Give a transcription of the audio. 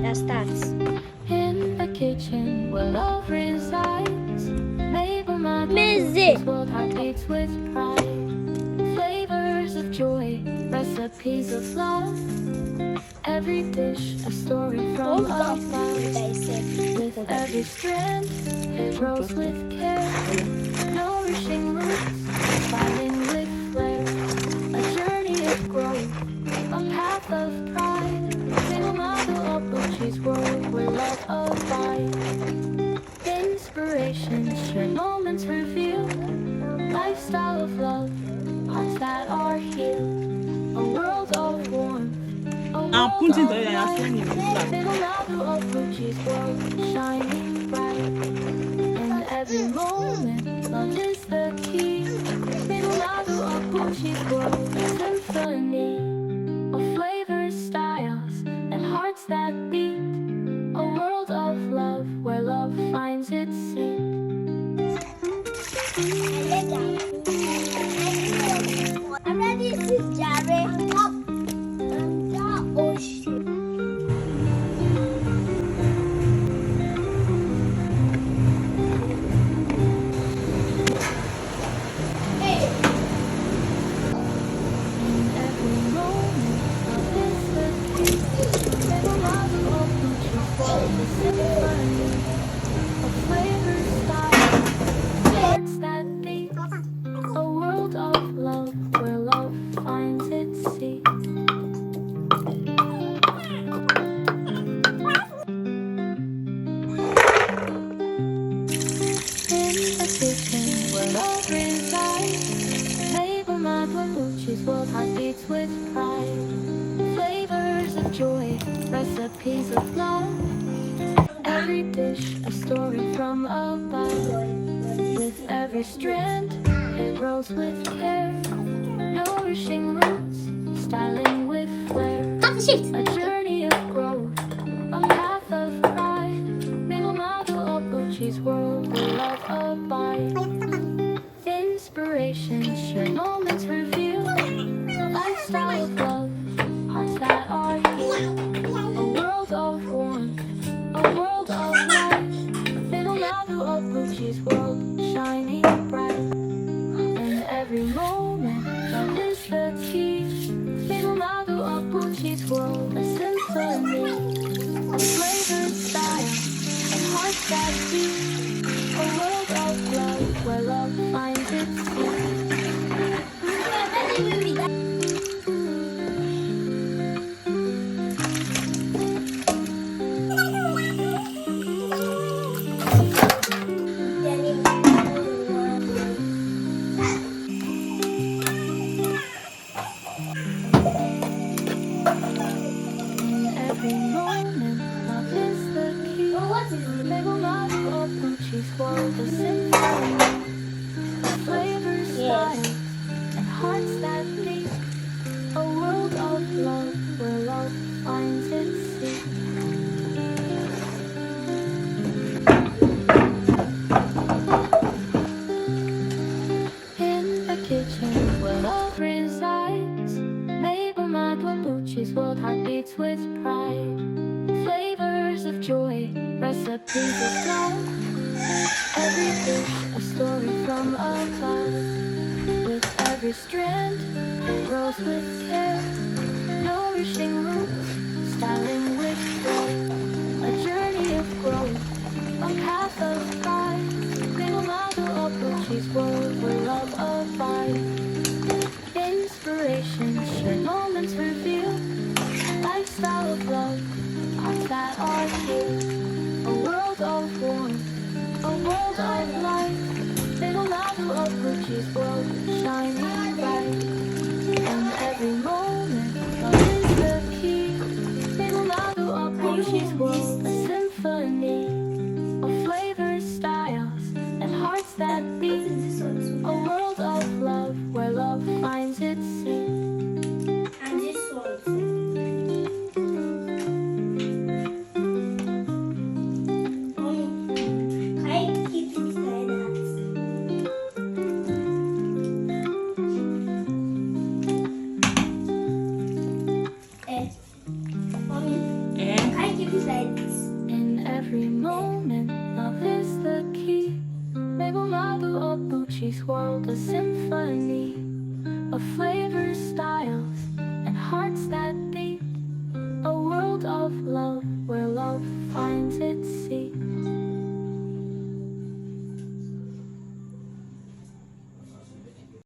That starts. In the kitchen where love resides, Mabel Music. world heartbeats with pride. Flavors of joy, recipes of love. Every dish a story from above. With every strand, it grows with care. Nourishing roots, fighting with flair. A journey of growth, a path of pride. Single model of Gucci's world where love abides. Inspiration, shared moments reveal. Lifestyle of love, hearts that are healed. A world of warmth. punting da ya sani Single model of Gucci's world, shining bright. In every moment, love is the key. Single model of Gucci's world, a symphony of flavors, styles, and hearts that beat. A world of love where love finds its seat. I'm ready to Jerry. In every moment, love is the key. Single model of Gucci's world, a symphony of flavors, styles, hearts that beat. A world of love where love finds its seat. In the kitchen where love resides, Mabel Madeleine Gucci's world heartbeats with pride. Flavors of joy, recipes of love. Every dish a story from above. With every strand, it grows with care. Nourishing roots, styling with flair. A journey of growth, a path of pride. Single model of Gucci's world where love abides. Inspiration, shared moments reveal. Lifestyle of love, hearts that are healed. A world of warmth, a world of light. Single model of Gucci's world, shining bright. In every moment, love is the key. Single model of Gucci's world, a symphony of flavors, style, and hearts that beat. A world of love where love finds its seat. In every moment, love is the key. Single model of Gucci's world, a symphony of flavors, styles, and hearts that beat. A world of love where love finds its seat. In the kitchen where love resides, Mabel Madeleine Gucci's world heartbeats with pride. Flavors of joy, recipes of love. Every dish a story from above. With every strand, it grows with care. Nourishing roots, styling with joy. A journey of growth, a path of pride. Single model of Gucci's world where love abides. Inspiration, shared moments reveal. Lifestyle of love, hearts that are healed. A world of warmth, a world of light. Single model of Gucci's world, shining bright. In every moment, love is the key. Single model of Gucci's world, a symphony of flavors, styles, and hearts that beat. A world of love harmony of flavors, styles, and hearts that beat. A world of love where love finds its seat.